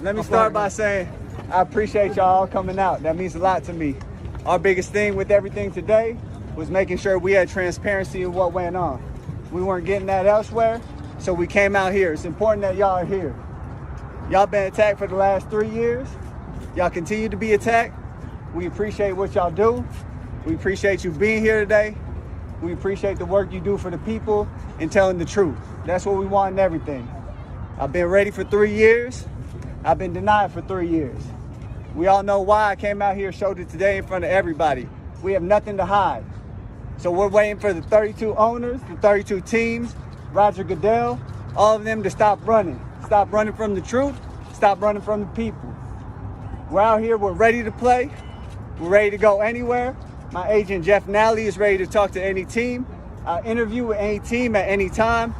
Let me start by saying I appreciate y'all coming out. That means a lot to me. Our biggest thing with everything today was making sure we had transparency in what went on. We weren't getting that elsewhere, so we came out here. It's important that y'all are here. Y'all been attacked for the last 3 years. Y'all continue to be attacked. We appreciate what y'all do. We appreciate you being here today. We appreciate the work you do for the people and telling the truth. That's what we want in everything. I've been ready for 3 years. I've been denied for 3 years. We all know why I came out here, showed it today in front of everybody. We have nothing to hide. So we're waiting for the 32 owners, the 32 teams, Roger Goodell, all of them to stop running. Stop running from the truth. Stop running from the people. We're out here, we're ready to play. We're ready to go anywhere. My agent, Jeff Nally, is ready to talk to any team. I'll interview with any team at any time.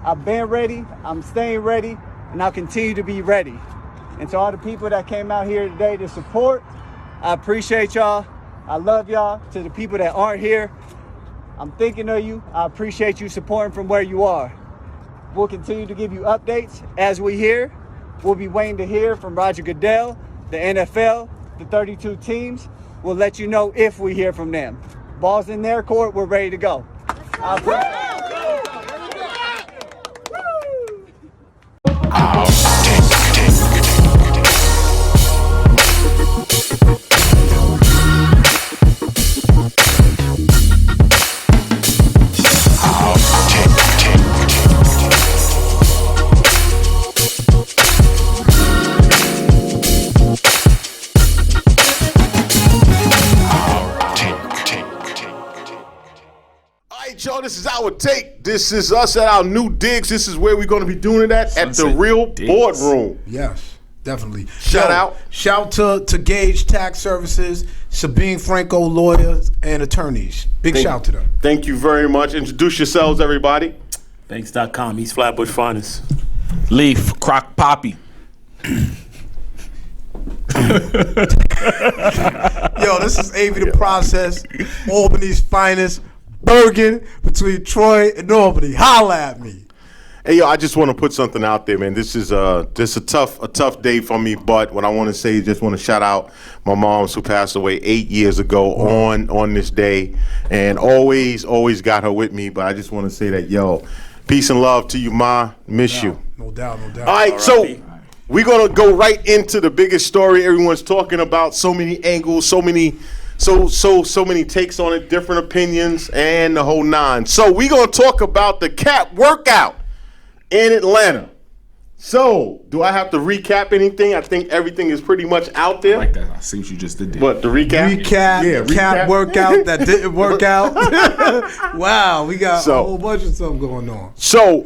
I've been ready, I'm staying ready, and I'll continue to be ready. And to all the people that came out here today to support, I appreciate y'all. I love y'all. To the people that aren't here, I'm thinking of you. I appreciate you supporting from where you are. We'll continue to give you updates as we hear. We'll be waiting to hear from Roger Goodell, the NFL, the 32 teams. We'll let you know if we hear from them. Ball's in their court, we're ready to go. Y'all, this is our take. This is us at our new digs. This is where we're going to be doing it at the Real Boardroom. Yes, definitely. Shout to Gage Tax Services, Sabine Franco Lawyers and Attorneys. Big shout to them. Thank you very much. Introduce yourselves, everybody. Banks.com, East Flatbush Finest. Leaf, Crock Poppy. Yo, this is Avery the Process, Albany's finest. Bergen between Troy and Albany. Holla at me. Hey, yo, I just want to put something out there, man. This is just a tough day for me, but what I want to say is just want to shout out my moms who passed away 8 years ago on this day, and always got her with me. But I just want to say that, yo, peace and love to you, Ma. Miss you. No doubt. All right, so we're going to go right into the biggest story everyone's talking about. So many angles, so many takes on it, different opinions, and the whole nine. So we're going to talk about the Cap workout in Atlanta. So do I have to recap anything? I think everything is pretty much out there. I like that. I see what you just did there. What, the recap? Recap. Cap workout that didn't work out. Wow, we got a whole bunch of stuff going on. So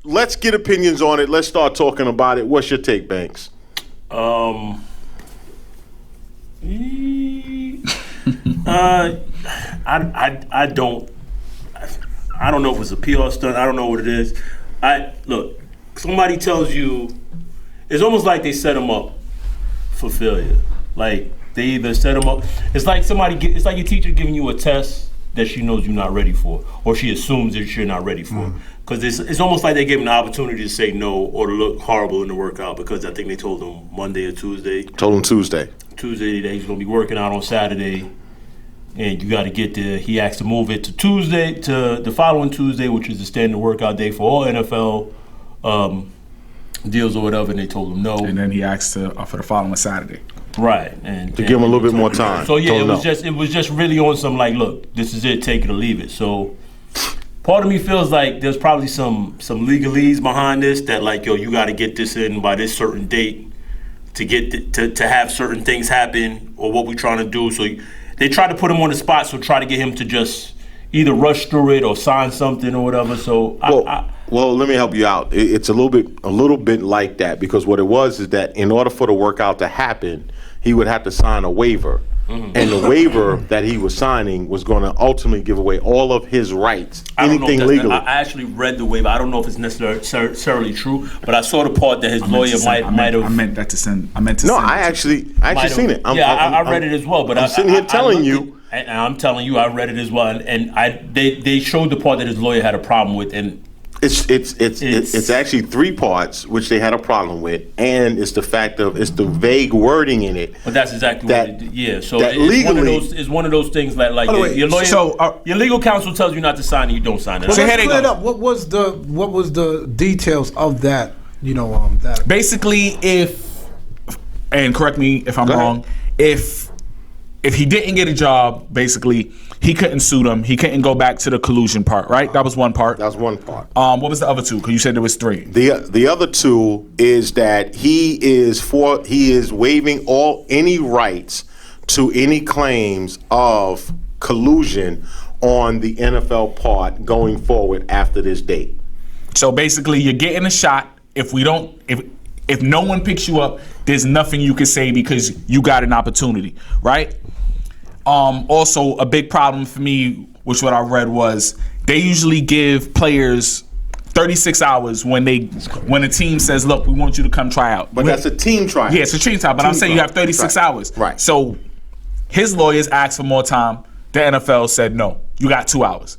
let's get opinions on it. Let's start talking about it. What's your take, Banks? I don't know if it's a PR stunt. I don't know what it is. Look, somebody tells you, it's almost like they set them up for failure. Like they either set them up. It's like it's like your teacher giving you a test that she knows you're not ready for, or she assumes that you're not ready for. Because it's almost like they gave him the opportunity to say no or to look horrible in the workout, because I think they told him Monday or Tuesday. Told him Tuesday that he's going to be working out on Saturday, and you got to get there. He asked to move it to Tuesday, to the following Tuesday, which is the standard workout day for all NFL deals or whatever, and they told him no. And then he asked for the following Saturday. Right, and to give him a little bit more time. So yeah, it was just really on some like, look, this is it, take it or leave it. So part of me feels like there's probably some legalese behind this, that like, yo, you got to get this in by this certain date to get to have certain things happen, or what we're trying to do. So they try to put him on the spot, so try to get him to just either rush through it or sign something or whatever. So well, let me help you out. It's a little bit like that, because what it was is that in order for the workout to happen, he would have to sign a waiver. Mm-hmm. And the waiver that he was signing was going to ultimately give away all of his rights, anything legally. I actually read the waiver. I don't know if it's necessarily true, but I saw the part that his lawyer might have. I meant to send. No, I actually seen it. I read it as well, but I'm sitting here telling you. And I'm telling you, I read it as well, and they showed the part that his lawyer had a problem with, and It's actually 3 parts, which they had a problem with, and it's the fact of it's the vague wording in it. But that's exactly what it did. Yeah. So that it's one of those things that like your lawyer, your legal counsel tells you not to sign it, you don't sign it. So here they go. What was the details of that? That basically, and correct me if I'm wrong, if he didn't get a job, basically he couldn't sue them. He couldn't go back to the collusion part, right? That was one part. That was one part. What was the other 2? Because you said there was 3. The other 2 is that he is waiving any rights to any claims of collusion on the NFL part going forward after this date. So basically, you're getting a shot. If no one picks you up, there's nothing you can say because you got an opportunity, right? Also, a big problem for me, which what I read was they usually give players 36 hours when a team says, look, we want you to come try out. But that's a team trial. Yeah, it's a team trial, but I'm saying you have 36 hours. Right. So his lawyers asked for more time. The NFL said, no, you got 2 hours.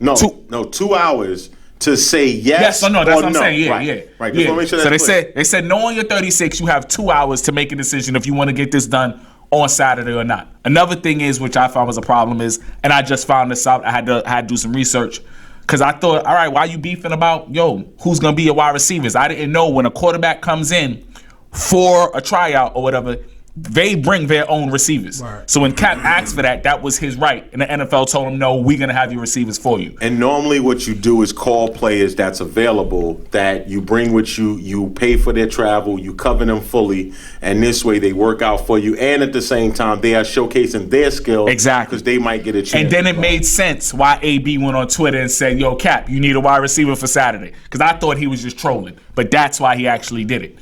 No, 2 hours to say yes or no. That's what I'm no. saying. Yeah, right. yeah. Right. Just want to make sure so that's they said no on your 36. You have 2 hours to make a decision if you want to get this done on Saturday or not. Another thing is, which I found was a problem is, and I just found this out. I had to do some research because I thought, all right, why you beefing about who's gonna be your wide receivers? I didn't know when a quarterback comes in for a tryout or whatever, they bring their own receivers. Right. So when Cap asked for that was his right. And the NFL told him, no, we're going to have your receivers for you. And normally what you do is call players that's available, that you bring with you, you pay for their travel, you cover them fully, and this way they work out for you. And at the same time, they are showcasing their skills. Exactly. Because they might get a chance. And then it made sense why AB went on Twitter and said, yo, Cap, you need a wide receiver for Saturday. Because I thought he was just trolling. But that's why he actually did it.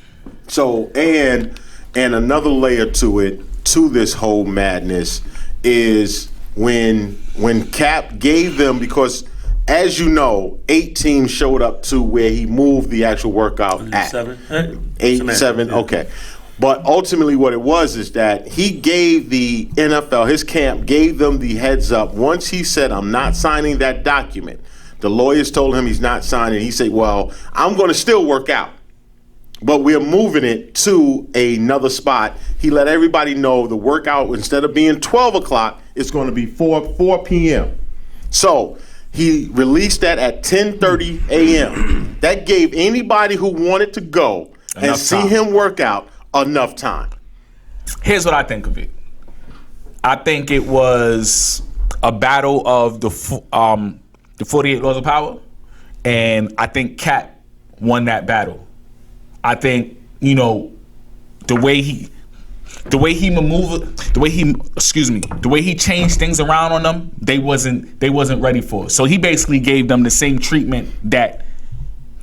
So, and another layer to it, to this whole madness, is when Cap gave them, because as you know, 8 teams showed up to where he moved the actual workout at. 7, okay. But ultimately what it was is that he gave the NFL, his camp, gave them the heads up. Once he said, I'm not signing that document, the lawyers told him he's not signing. He said, well, I'm going to still work out, but we're moving it to another spot. He let everybody know the workout, instead of being 12 o'clock, it's going to be 4 p.m. So he released that at 10:30 a.m. That gave anybody who wanted to go and see him work out enough time. Here's what I think of it. I think it was a battle of the 48 laws of power, and I think Cap won that battle. I think, the way he changed things around on them, they wasn't ready for. So he basically gave them the same treatment that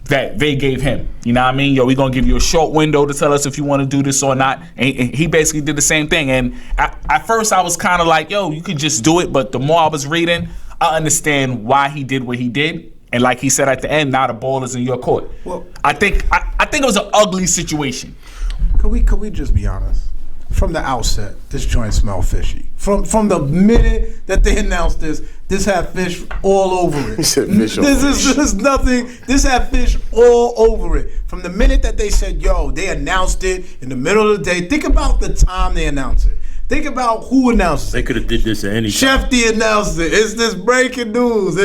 they gave him. You know what I mean? We're gonna give you a short window to tell us if you want to do this or not. And he basically did the same thing. And at first I was kind of like, you could just do it. But the more I was reading, I understand why he did what he did. And like he said at the end, now the ball is in your court. Well, I think it was an ugly situation. Could we just be honest? From the outset, this joint smelled fishy. From the minute that they announced this had fish all over it. He said fish all over it. This nothing. This had fish all over it. From the minute that they said, they announced it in the middle of the day. Think about the time they announced it. Think about who announced it. They could have did this at any time. Shefty announced it. It's this breaking news.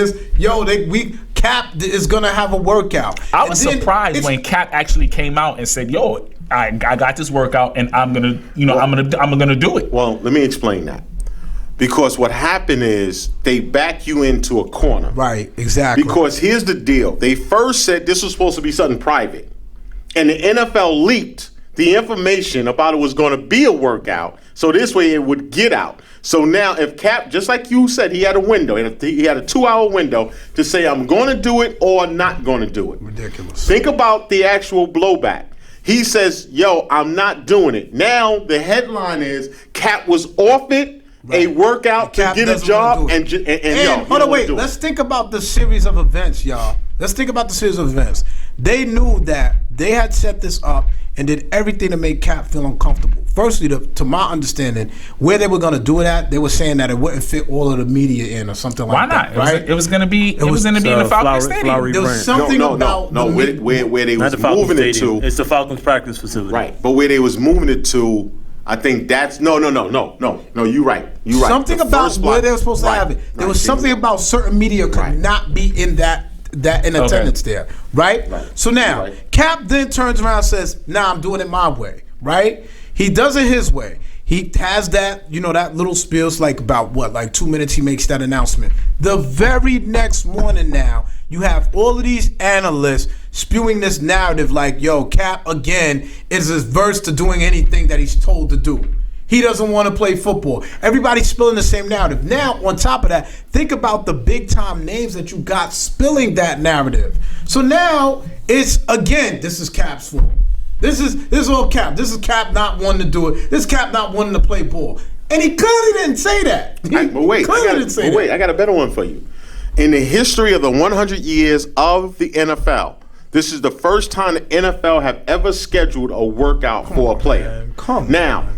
Cap is gonna have a workout. I was surprised when Cap actually came out and said, I got this workout and I'm gonna do it. Well, let me explain that. Because what happened is they back you into a corner. Right, exactly. Because here's the deal. They first said this was supposed to be something private. And the NFL leaked the information about it was going to be a workout, so this way it would get out. So now if Cap, just like you said, he had a window. He had a 2-hour window to say, I'm going to do it or not going to do it. Ridiculous. Think about the actual blowback. He says, I'm not doing it. Now the headline is Cap was offered a workout to get a job. Hold on, wait. Let's think about the series of events, y'all. Let's think about the series of events. They knew that they had set this up and did everything to make Cap feel uncomfortable. Firstly, to my understanding, where they were going to do it at, they were saying that it wouldn't fit all of the media in or something Why like not? that. Right? It was going to be. It was going to be in the Falcons Stadium. There was something about where they was moving it to. It's the Falcons practice facility. Right, but where they was moving it to, I think that's no. You're right. Something about where they were supposed to have it. There was something about certain media could not be in that in attendance there, right? So now Cap then turns around and says, "Nah, I'm doing it my way." Right? He does it his way. He has that, that little spiel. It's like about 2 minutes he makes that announcement. The very next morning now, you have all of these analysts spewing this narrative like, yo, Cap, again, is averse to doing anything that he's told to do. He doesn't want to play football. Everybody's spilling the same narrative. Now, on top of that, think about the big-time names that you got spilling that narrative. So now, it's, again, this is Cap's fault. This is all Cap. This is Cap not wanting to do it. This is Cap not wanting to play ball. And he clearly didn't say that. I got a better one for you. In the history of the 100 years of the NFL, this is the first time the NFL have ever scheduled a workout for a player. Now,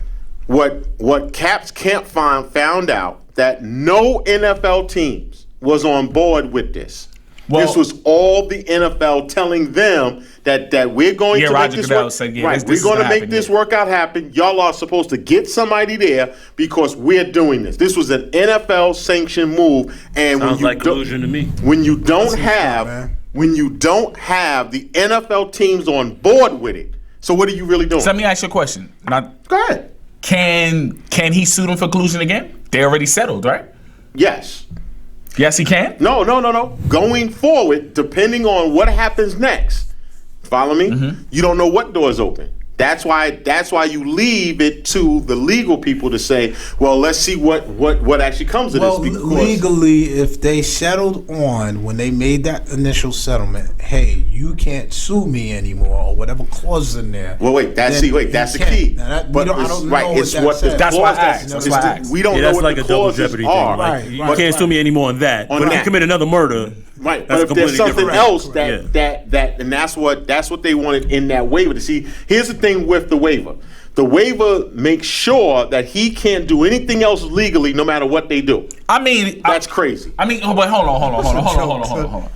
what Cap's camp found out that no NFL teams was on board with this. Well, this was all the NFL telling them that we're going to make this work. Said, we're going to make this workout happen. Y'all are supposed to get somebody there because we're doing this. This was an NFL sanctioned move, and sounds like collusion to me. When you don't have the NFL teams on board with it, so what are you really doing? So let me ask you a question. Go ahead. Can he sue them for collusion again? They already settled, right? Yes. Yes, he can? No. Going forward, depending on what happens next, follow me? Mm-hmm. You don't know what doors open. That's why you leave it to the legal people to say, well, let's see what actually comes of this. Because legally, if they settled on when they made that initial settlement, hey, you can't sue me anymore or whatever clause in there. Well, that's the key. I don't know what that That's why I asked. We don't know what the clauses are. Like, you can't sue me anymore on that. But if you commit another murder, right? But if there's something else and that's what they wanted in that waiver to see. Here's the thing with the waiver. The waiver makes sure that he can't do anything else legally, no matter what they do. I mean, that's crazy. I mean, but hold on.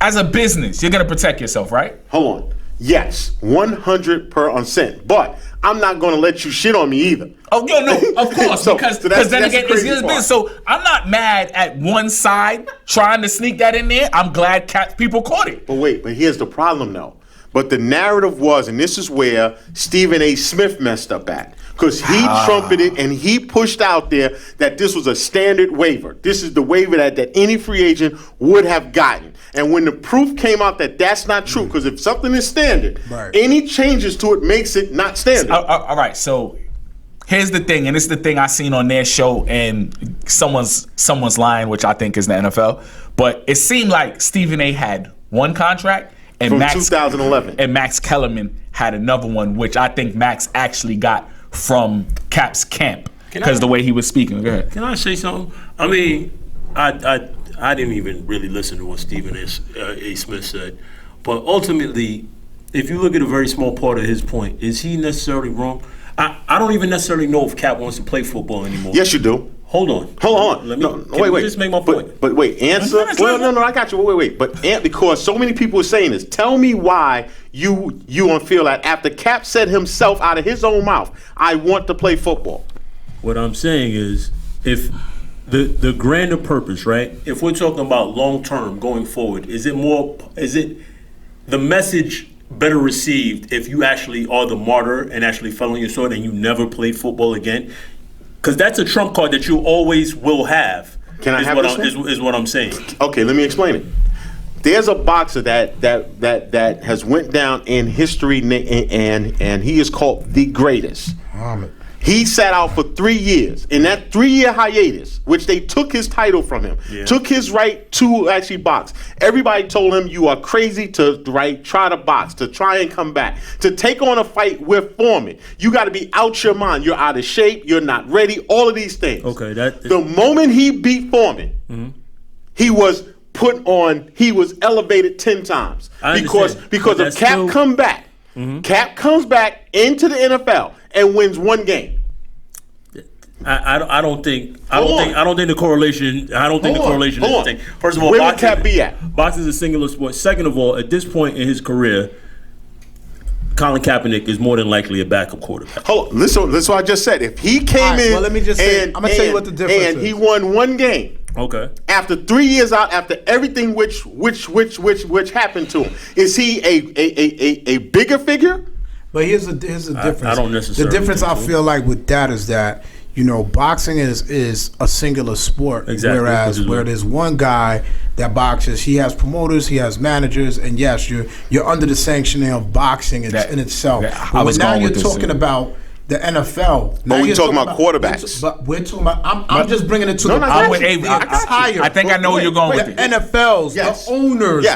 As a business, you're gonna protect yourself, right? Hold on. Yes, 100%. But I'm not gonna let you shit on me either. Oh, no, of course, because then again, it's his business. So I'm not mad at one side trying to sneak that in there. I'm glad people caught it. But here's the problem, though. But the narrative was, and this is where Stephen A. Smith messed up at, because he trumpeted and he pushed out there that this was a standard waiver. This is the waiver that any free agent would have gotten. And when the proof came out that that's not true, because if something is standard, any changes to it makes it not standard. All right, so here's the thing, and it's the thing I seen on their show, and someone's lying, which I think is the NFL. But it seemed like Stephen A. had one contract, and from 2011. And Max Kellerman had another one, which I think Max actually got from Cap's camp because the way he was speaking. Go ahead. Can I say something? I mean, I didn't even really listen to what Stephen A. Smith said, but ultimately, if you look at a very small part of his point, is he necessarily wrong? I don't even necessarily know if Cap wants to play football anymore. Yes, you do. Hold on. Let me just make my point. But wait, answer. No, I got you. Wait. But because so many people are saying this, tell me why you don't feel that after Cap said himself out of his own mouth, I want to play football. What I'm saying is, if the grander purpose, right? If we're talking about long term going forward, is it the message better received if you actually are the martyr and actually fell on your sword and you never played football again? Because that's a trump card that you always will have. Can I have this one? Is what I'm saying. Okay, let me explain it. There's a boxer that has went down in history, and he is called the greatest. He sat out for 3 years. In that 3-year hiatus, which they took his title from him, took his right to actually box. Everybody told him you are crazy to try to box, to try and come back, to take on a fight with Foreman. You got to be out your mind. You're out of shape. You're not ready. All of these things. Okay. The moment he beat Foreman, he was put on. He was elevated 10 times because of Cap comeback. Cap comes back into the NFL and wins one game. I don't think the correlation. I don't think the correlation is the thing. First of all, where would Cap be at? Boxing is a singular sport. Second of all, at this point in his career, Colin Kaepernick is more than likely a backup quarterback. Hold on, listen what I just said. If he came in, well, let me just say, I'm gonna tell you what the difference is. And he won one game. Okay. After 3 years out, after everything which happened to him, is he a bigger figure? But here's the difference. I don't necessarily. The difference I feel like with that is that, you know, boxing is a singular sport. Exactly. Whereas where there's one guy that boxes, he has promoters, he has managers, and yes, you're under the sanctioning of boxing in itself. But now you're talking about the NFL. But we're talking about quarterbacks. But we're talking about. I'm just bringing it to the. I'm with Avery. I think I know where you're going with it. The NFLs, the owners,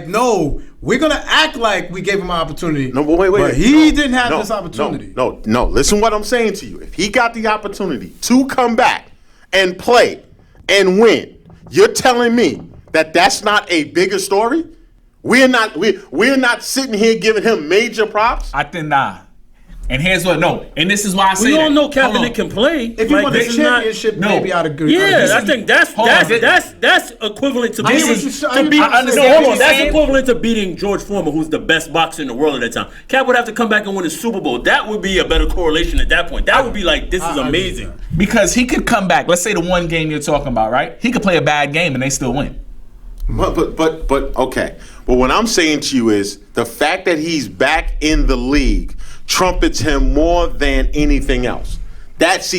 no. We're gonna act like we gave him an opportunity. No, but wait. But he didn't have this opportunity. No. Listen what I'm saying to you. If he got the opportunity to come back and play and win, you're telling me that that's not a bigger story? We're not sitting here giving him major props? I think not. And here's what, and this is why I say we all know Kaepernick can play. If you want the championship, maybe I'd agree. Yeah, I think that's equivalent to beating. That's equivalent to beating George Foreman, who's the best boxer in the world at that time. Cap would have to come back and win a Super Bowl. That would be a better correlation at that point. That would be like, this is amazing. Because he could come back. Let's say the one game you're talking about, right? He could play a bad game and they still win. But okay. But what I'm saying to you is the fact that he's back in the league trumpets him more than anything else. That's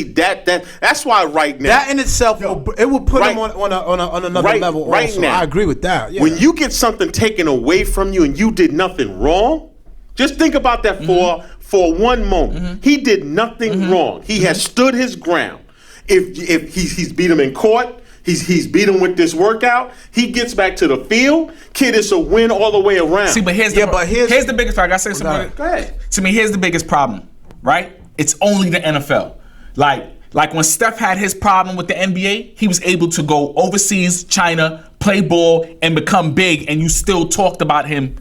why right now that in itself it will put him on another level. Right also. now, I agree with that. Yeah. When you get something taken away from you and you did nothing wrong, just think about that for one moment. He did nothing wrong. He has stood his ground. If he's beat him in court. He's beat him with this workout. He gets back to the field. Kid, it's a win all the way around. See, but here's the biggest fact. I say something. Go ahead. To me, here's the biggest problem, right? It's only the NFL. Like when Steph had his problem with the NBA, he was able to go overseas, China, play ball, and become big, and you still talked about him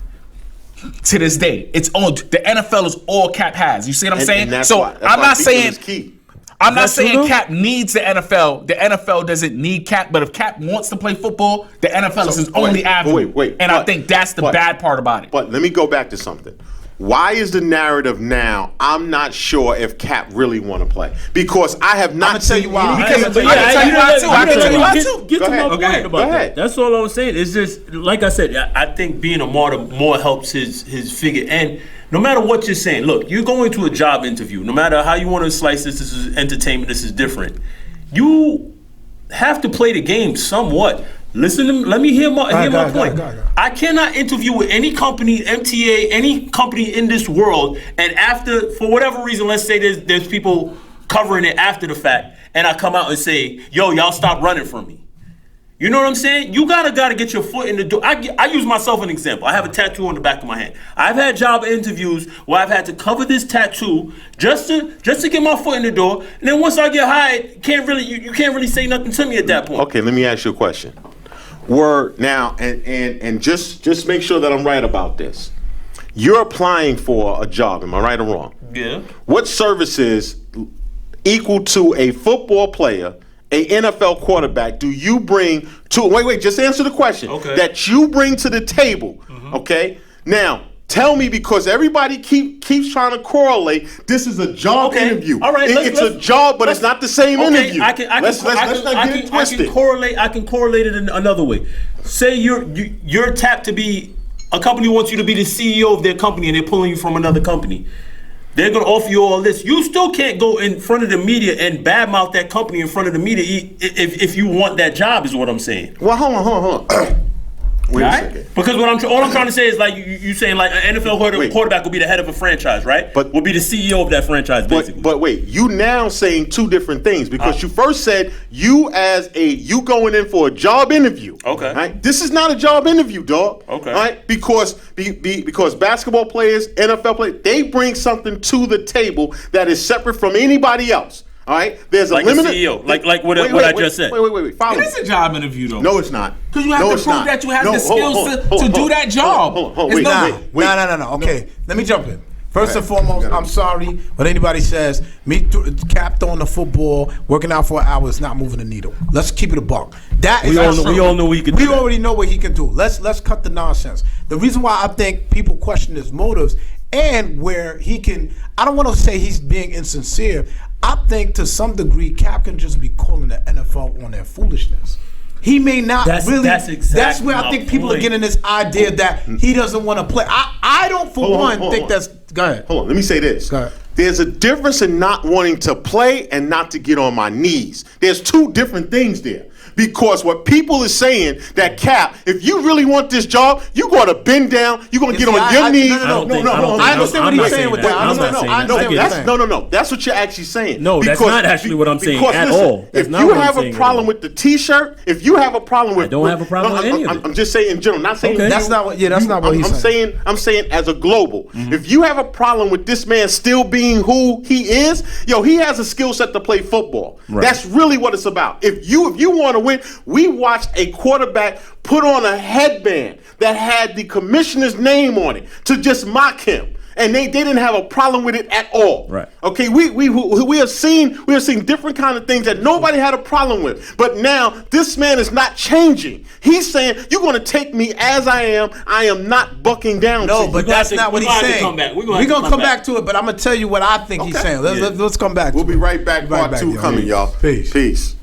to this day. It's all the NFL is all Cap has. You see what I'm saying? That's so why I'm not saying. Key. I'm not saying Cap needs the NFL. The NFL doesn't need Cap, but if Cap wants to play football, the NFL is his only avenue. I think that's the bad part about it. But let me go back to something. Why is the narrative now? I'm not sure if Cap really want to play because I have not seen. I can tell you why too. Get to my point about that. That's all I was saying. It's just like I said. I think being a martyr more helps his figure. And no matter what you're saying, look, you're going to a job interview. No matter how you want to slice this is entertainment. This is different. You have to play the game somewhat. Listen to me. Let me hear my point. I cannot interview with any company, MTA, any company in this world, and after, for whatever reason, let's say there's people covering it after the fact, and I come out and say, yo, y'all stop running from me. You know what I'm saying? You gotta get your foot in the door. I use myself as an example. I have a tattoo on the back of my hand. I've had job interviews where I've had to cover this tattoo just to get my foot in the door, and then once I get hired, you can't really say nothing to me at that point. Okay, let me ask you a question. Now and just make sure that I'm right about this. You're applying for a job, am I right or wrong? Yeah. What services equal to a football player, a NFL quarterback, do you bring to just answer the question. Okay. That you bring to the table. Okay? Now, tell me, because everybody keeps trying to correlate. This is a job interview. All right, it's a job, but it's not the same interview. Let's not get it twisted. I can correlate it in another way. Say you're tapped to be, a company wants you to be the CEO of their company, and they're pulling you from another company. They're going to offer you all this. You still can't go in front of the media and badmouth that company in front of the media if you want that job, is what I'm saying. Well, hold on. Wait a second. Because all I'm trying to say is, like, you saying, like, an NFL quarterback will be the head of a franchise, right? But will be the CEO of that franchise, basically. But wait, you now saying two different things, because you first said you going in for a job interview. Okay. Right? This is not a job interview, dog. Okay. Right? Because basketball players, NFL players, they bring something to the table that is separate from anybody else. All right, there's a like limited CEO, like what I just said. Wait. Follow It me. is a job interview, though. No, it's not. Because you have to prove that you have the skills to do that job. Hold on. It's Wait. not. No. Okay, let me jump in. First and foremost, I'm sorry when anybody says Cap throwing the football, working out for an hour is not moving the needle. Let's keep it a buck. We all know he can do that. We already know what he can do. Let's cut the nonsense. The reason why I think people question his motives and where he can, I don't want to say he's being insincere. I think to some degree Cap can just be calling the NFL on their foolishness. He may not That's where I think people are getting this idea that he doesn't want to play. I don't think that's. Go ahead. Hold on. Let me say this. Go ahead. There's a difference in not wanting to play and not to get on my knees. There's two different things there. Because what people are saying that Cap, if you really want this job, you're going to bend down, you're going to get on your knees. No. I understand what he's saying with that. No. That's what you're actually saying. No, that's not actually what I'm saying at all. If you have a problem with the T-shirt, if you have a problem with, I don't have a problem with any of it. I'm just saying in general, not saying that's not what he's saying. I'm saying as a global. If you have a problem with this man still being who he is, he has a skill set to play football. That's really what it's about. If you want to win, we watched a quarterback put on a headband that had the commissioner's name on it to just mock him. And they didn't have a problem with it at all. Right. Okay, we have seen different kind of things that nobody had a problem with. But now this man is not changing. He's saying, you're going to take me as I am. I am not bucking down. No, but that's not what he's saying. We're going to come back to it, but I'm going to tell you what I think he's saying. Let's come back to it. We'll be right back. Part 2 coming, y'all. Peace.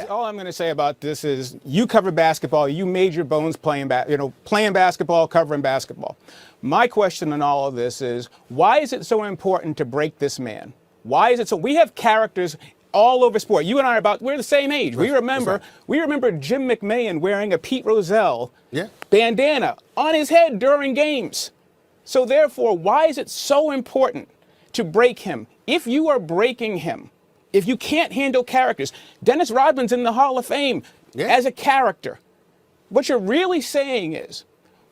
All I'm going to say about this is you cover basketball. You made your bones playing basketball, covering basketball. My question on all of this is, why is it so important to break this man? Why is it so? We have characters all over sport. You and I we're the same age. We remember Jim McMahon wearing a Pete Rozelle bandana on his head during games. So therefore, why is it so important to break him? If you are breaking him, if you can't handle characters, Dennis Rodman's in the Hall of Fame as a character. What you're really saying is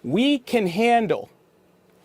we can handle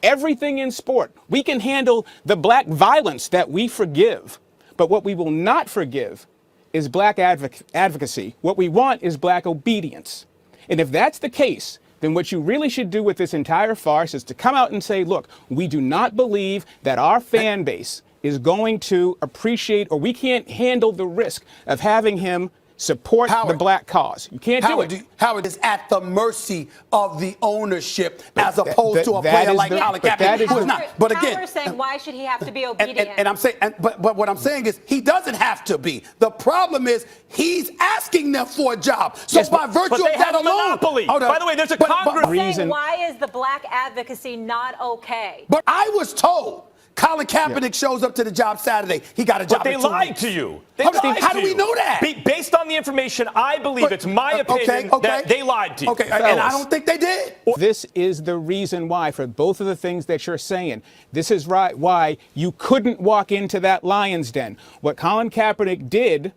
everything in sport. We can handle the black violence that we forgive. But what we will not forgive is black advocacy. What we want is black obedience. And if that's the case, then what you really should do with this entire farce is to come out and say, look, we do not believe that our fan base is going to appreciate, or we can't handle the risk of having him support the black cause. You can't do it. Howard is at the mercy of the ownership as opposed to a player like Colin Kaepernick, who is not. But again, Howard's saying, why should he have to be obedient? And I'm saying, but what I'm saying is he doesn't have to be. The problem is he's asking them for a job. So by virtue of that alone, by the way, there's a Congress reason. Why is the black advocacy not okay? But I was told Colin Kaepernick shows up to the job Saturday. He got a job. But they lied to you. How do we know that? Based on the information, I believe it's my opinion that they lied to you. Okay, and I don't think they did. This is the reason why, for both of the things that you're saying, this is why you couldn't walk into that lion's den. What Colin Kaepernick did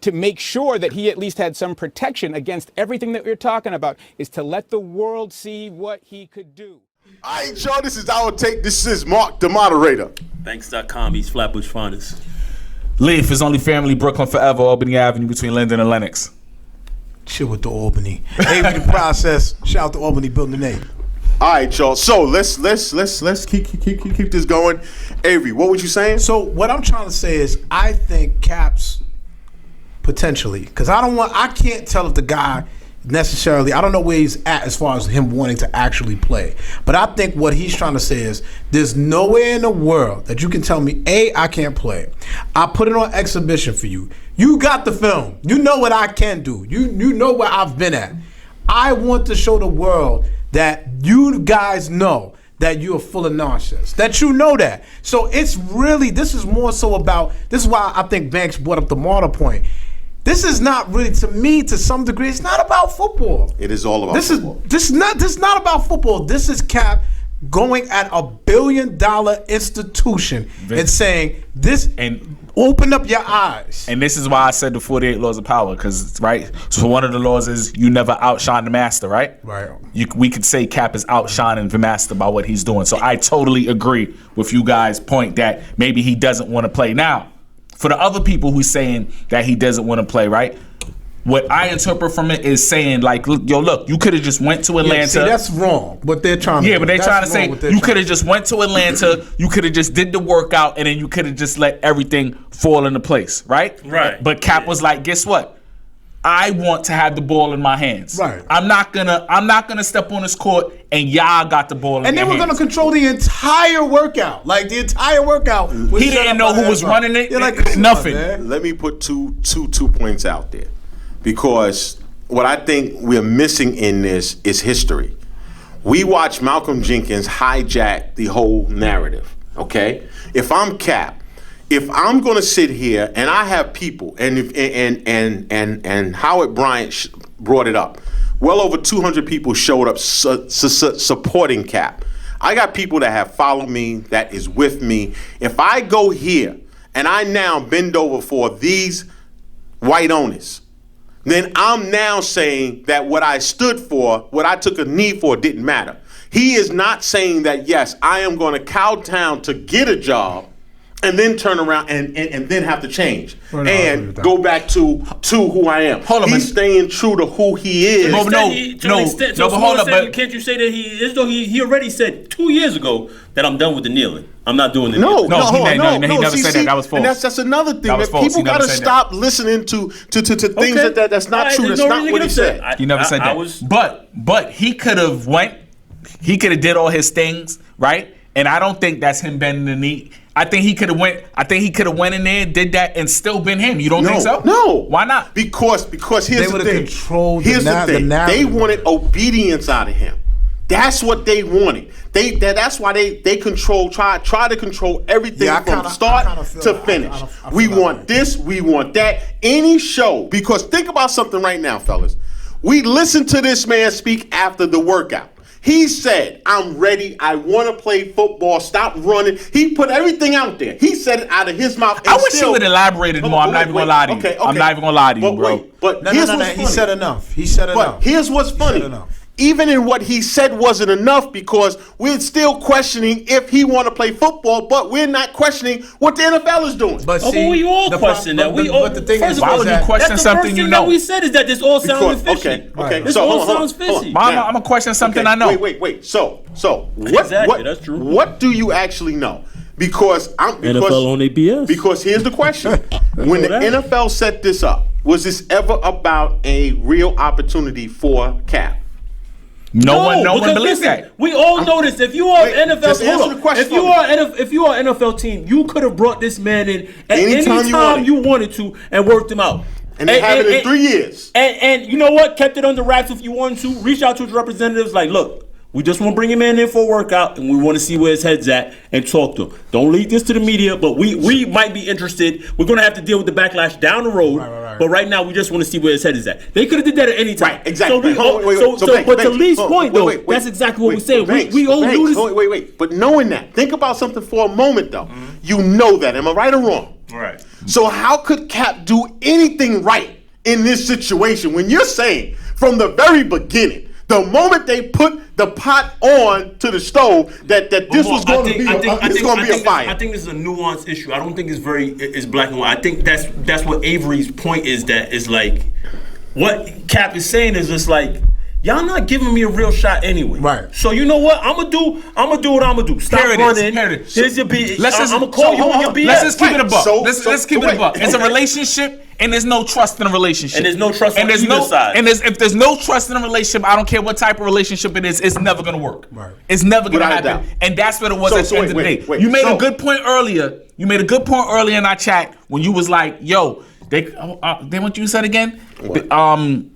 to make sure that he at least had some protection against everything that we're talking about is to let the world see what he could do. All right, y'all, this is our take. This is Marc, the moderator. Thanks.com, East Flatbush Finest. Leaf is only family, Brooklyn forever, Albany Avenue between Linden and Lenox. Chill with the Albany. Avery the process. Shout out to Albany building the name. All right, y'all. So let's keep this going. Avery, what was you saying? So what I'm trying to say is I think Cap's potentially, because I can't tell if the guy necessarily, I don't know where he's at as far as him wanting to actually play. But I think what he's trying to say is there's nowhere in the world that you can tell me, A, I can't play. I put it on exhibition for you. You got the film. You know what I can do. You know where I've been at. I want to show the world that you guys know that you are full of nonsense, that you know that. So it's really, this is more so about, this is why I think Banks brought up the martyr point. This is not really, to me, to some degree, it's not about football. It is all about football. This is not about football. This is Cap going at $1 billion institution and saying this, and open up your eyes. And this is why I said the 48 laws of power, because, right? So one of the laws is you never outshine the master, right? Right. We could say Cap is outshining the master by what he's doing. So I totally agree with you guys' point that maybe he doesn't want to play. Now, For the other people who's saying that he doesn't want to play, right? What I interpret from it is saying like, look, you could have just went to Atlanta. Yeah, see, that's wrong. But they're trying to. Yeah, but they're trying to say you could have just went to Atlanta. You could have just did the workout, and then you could have just let everything fall into place, right? Right. But Cap was like, guess what? I want to have the ball in my hands. Right. I'm not gonna step on this court and y'all got the ball in and their they were hands. gonna control the entire workout. Like the entire workout. He didn't know who was running it. You're like, nothing. Let me put two points out there, because what I think we're missing in this is history. We watched Malcolm Jenkins hijack the whole narrative. Okay, if I'm Cap, if I'm going to sit here and I have people, and Howard Bryant brought it up, well over 200 people showed up supporting Cap. I got people that have followed me, that is with me. If I go here and I now bend over for these white owners, then I'm now saying that what I stood for, what I took a knee for, didn't matter. He is not saying that, yes, I am going to kowtown to get a job and then turn around and then have to change and go back to who I am. He's staying true to who he is. But hold up. But can't you say that he already said 2 years ago that I'm done with the kneeling? I'm not doing the kneeling. He never said that. That was false. And that's another thing. That people got to stop listening to things that's not true. That's not what he said. He never said that. But he could have went. He could have did all his things, right? And I don't think that's him bending the knee. I think he could have went. I think he could have went in there, did that, and still been him. You don't think so? No. Why not? Because here's the thing. Here's the thing. They wanted obedience out of him. That's what they wanted. That's why they try to control everything from start to finish. We want this. We want that. Any show. Because think about something right now, fellas. We listened to this man speak after the workout. He said, I'm ready. I want to play football. Stop running. He put everything out there. He said it out of his mouth. I wish he would have elaborated more. I'm not even going to lie to you. Okay. I'm not even going to lie to you, bro. But here's what's funny. He said enough. But here's what's funny. Even in what he said wasn't enough, because we're still questioning if he want to play football, but we're not questioning what the NFL is doing. But we all question that. But the thing is, why would you question something you know? That we said is that this all sounds fishy. Okay. This all sounds fishy. I'm gonna question something I know. Wait. So what? Exactly, that's true. What do you actually know? Because NFL on their BS. Because here's the question: when the NFL set this up, was this ever about a real opportunity for Cap? No one believes that. We all know this. If you are an NFL, if you are an NFL team, you could have brought this man in at any time you wanted to and worked him out. And they have it in 3 years. And you know what? Kept it under wraps if you wanted to. Reach out to his representatives like, look, we just want to bring him in for a workout, and we want to see where his head's at and talk to him. Don't leak this to the media, but we might be interested. We're going to have to deal with the backlash down the road. Right. But right now, we just want to see where his head is at. They could have did that at any time. Right, exactly. But to Lee's point, though, that's exactly what we're saying. We all knew this. Wait. But knowing that, think about something for a moment, though. Mm-hmm. You know that. Am I right or wrong? Right. So how could Cap do anything right in this situation when you're saying from the very beginning, the moment they put the pot on to the stove, that this was going to be a fire? I think this is a nuanced issue. I don't think it's black and white. I think that's what Avery's point is. That is like what Cap is saying is just like, y'all not giving me a real shot anyway. Right. So you know what? I'm gonna do what I'm gonna do. Stop running. Here's your BS. I'm gonna call you on your BS. Let's just keep it a buck. Let's keep it a buck. It's a relationship, and there's no trust in a relationship. And there's no trust on either side. And if there's no trust in a relationship, I don't care what type of relationship it is, it's never gonna work. Right. It's never gonna happen. And that's what it was at the end of the day. You made a good point earlier. You made a good point earlier in our chat when you was like, "Yo, then what you said again?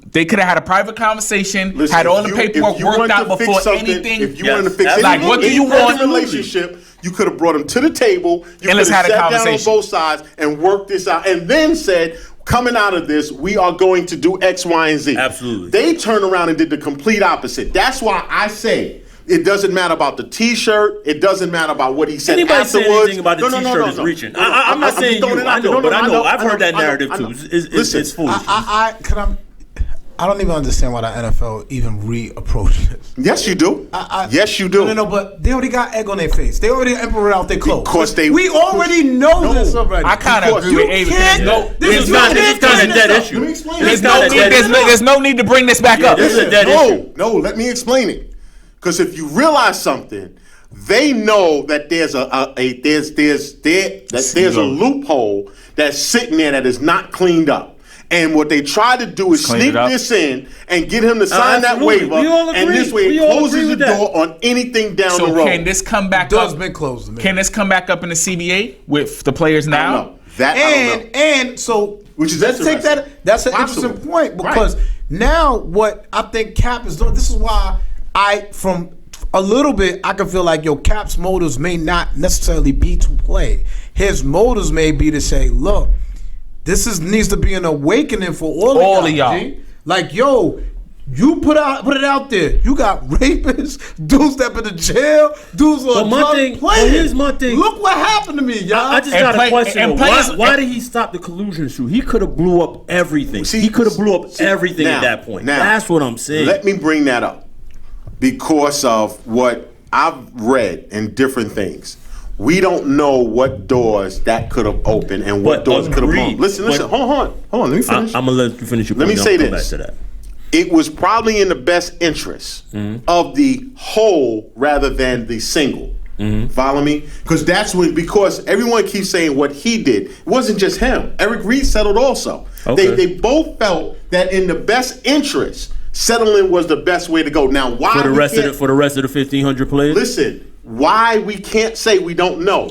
They could have had a private conversation, had all the paperwork worked out before anything. If you wanted to fix anything, what do you want in a relationship, you could have brought them to the table. You could have sat down on both sides and worked this out, and then said, coming out of this, we are going to do X, Y, and Z. Absolutely. They turned around and did the complete opposite. That's why I say it doesn't matter about the T-shirt. It doesn't matter about what he said afterwards. Anybody saying anything about the T-shirt is reaching. I'm not saying you. I know. I've heard that narrative too. It's foolish. I don't even understand why the NFL even reapproached this. Yes, you do. Yes, you do. No, but they already got egg on their face. They already emperor out their clothes. Because we already know this already. I kind of agree with Avery. This is not a dead issue. Let me explain There's no need to bring this back up. This is a dead issue. No, let me explain it. Because if you realize something, they know that there's a loophole that's sitting there that is not cleaned up. And what they try to do is sneak this in and get him to sign that waiver, and this way it closes the door on anything down the road. So can this come back Door's up? been closed. Man. Can this come back up in the CBA with the players now? I don't know. That I don't know. And so Which is let's take interesting. that's an Possible. interesting point because now what I think Cap is doing. This is why from a little bit I can feel like Cap's motives may not necessarily be to play. His motives may be to say, look. This needs to be an awakening for all of y'all. G. Like, you put it out there. You got rapists, dudes that been to jail, dudes on drug playing. Here's my thing. Look what happened to me, y'all. I just got a question. Why did he stop the collusion suit? He could have blew up everything. He could have blew up everything at that point. Now, that's what I'm saying. Let me bring that up because of what I've read in different things. We don't know what doors that could have opened and what doors could have blown. Listen. Hold on. Let me finish. I'm gonna let you finish your point. Let me say this. Back to that. It was probably in the best interest of the whole rather than the single. Follow me? Because everyone keeps saying what he did. It wasn't just him. Eric Reed settled also. Okay. They both felt that in the best interest, settling was the best way to go. Now, why for the rest of the 1,500 players? Listen. Why we can't say we don't know,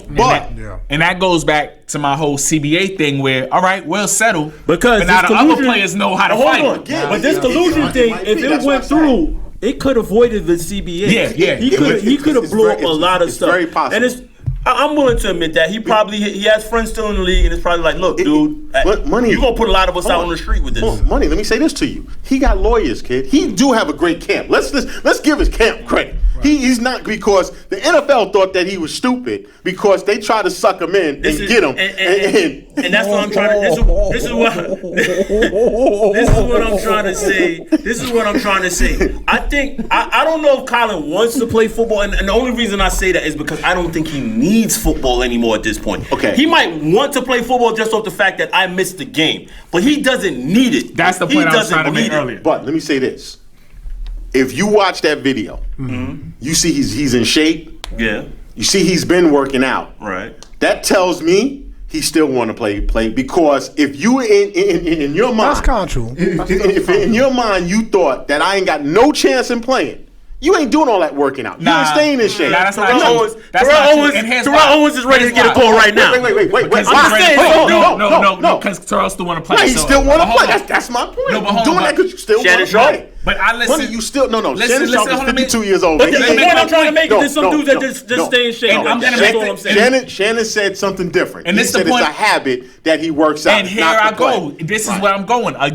and that goes back to my whole CBA thing where, all right, we'll settle because but now the other players know how to fight. But this collusion thing, if it went through, it could have avoided the CBA. He could have blew up a lot of stuff. Very possible. And I'm willing to admit that he has friends still in the league, and it's probably like, look, dude, money. You're gonna put a lot of us out on the street with this. Money. Let me say this to you. He got lawyers, kid. He do have a great camp. Let's give his camp credit. Right. He's not, because the NFL thought that he was stupid because they tried to suck him in and get him. And that's what I'm trying to. This is what I'm trying to say. This is what I'm trying to say. I think I don't know if Colin wants to play football, and the only reason I say that is because I don't think he needs football anymore at this point. Okay. He might want to play football just off the fact that I missed the game, but he doesn't need it. That's the point I was trying to make earlier. But let me say this. If you watch that video, you see he's in shape. Yeah. You see he's been working out. Right. That tells me he still want to play because if you in your mind, that's kind of true. If in your mind you thought that I ain't got no chance in playing, you ain't doing all that working out. You ain't staying in shape. Nah, that's not true. Terrell Owens is ready to get a call right now. Wait. No, because Terrell still want to play. He still want to play. That's my point. No, but hold doing on, that because you still want to play. But I listen. Money, you still Shannon Sharp is 52 years old. But the point I'm trying to make is there's some dudes that just stay in shape. That's all I'm saying. Shannon said something different. And he said it's a habit that he works out. And here I go. This is where I'm going. I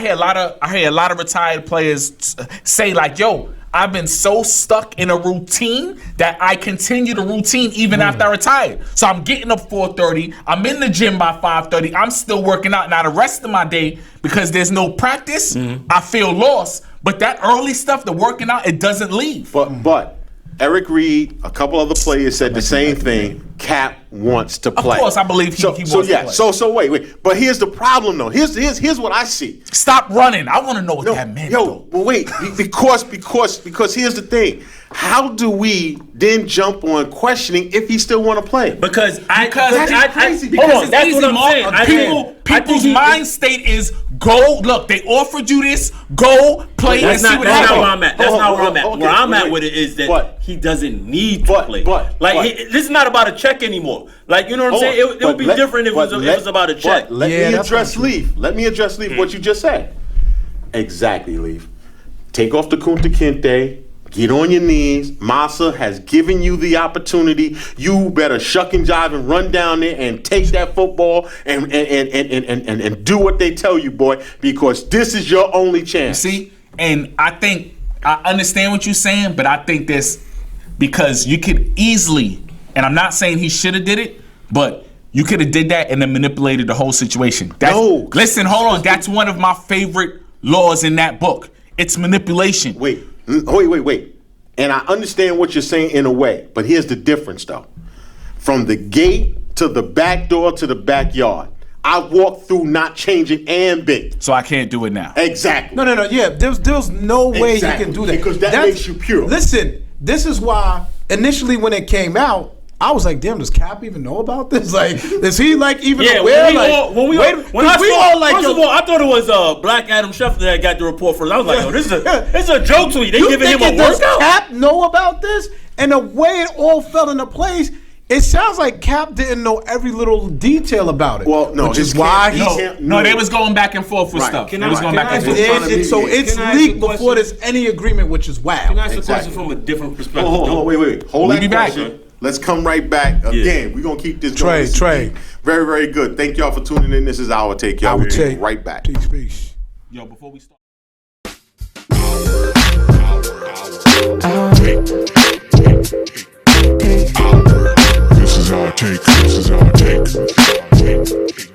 hear a lot of retired players say like, "Yo, I've been so stuck in a routine that I continue the routine even after I retired. So I'm getting up 4:30. I'm in the gym by 5:30. I'm still working out. Now the rest of my day, because there's no practice, I feel lost. But that early stuff, the working out, it doesn't leave. But Eric Reed, a couple other players said the same thing. Cap wants to play. Of course, I believe he wants to play. So wait. But here's the problem, though. Here's what I see. Stop running. I want to know what that meant. Well, wait. Because here's the thing. How do we then jump on questioning if he still want to play? Because it's easy, Mark. People's mind state is go. Look, they offered you this. Go play and see what happens. That's not where I'm at. That's not where I'm at. Where I'm at with it is that he doesn't need to play. This is not about a check anymore. Like, you know what I'm saying? It would be different if it was about a check. Let me address Leaf. Let me address Leaf what you just said. Exactly, Leaf. Take off the Kunta Kinte. Get on your knees. Massa has given you the opportunity. You better shuck and jive and run down there and take that football and do what they tell you, boy, because this is your only chance. See, and I think I understand what you're saying, but I think this because you could easily, and I'm not saying he should have did it, but you could have did that and then manipulated the whole situation. Listen, hold on. That's one of my favorite laws in that book. It's manipulation. Wait. And I understand what you're saying in a way, but here's the difference, though. From the gate to the back door to the backyard, I walked through not changing and bit. So I can't do it now. Exactly. No. Yeah, there's no way he can do that. Because that's makes you pure. Listen, this is why initially when it came out, I was like, damn, does Cap even know about this? Like, is he like even aware? First of all, I thought it was Black Adam Schefter that got the report first. I was like, oh, this is a joke to you. They giving him a workout. Does Cap know about this? And the way it all fell into place, it sounds like Cap didn't know every little detail about it. Well, no, which is why they was going back and forth with stuff. So it's leaked before there's any agreement, which is wild. Can I ask a question from a different perspective? Hold on, wait. Hold that question. Let's come right back. Again, we're going to keep this going. Trey. Very, very good. Thank y'all for tuning in. This is Our Take, y'all. We'll be right back. Peace. Yo, before we start. This is Our Take.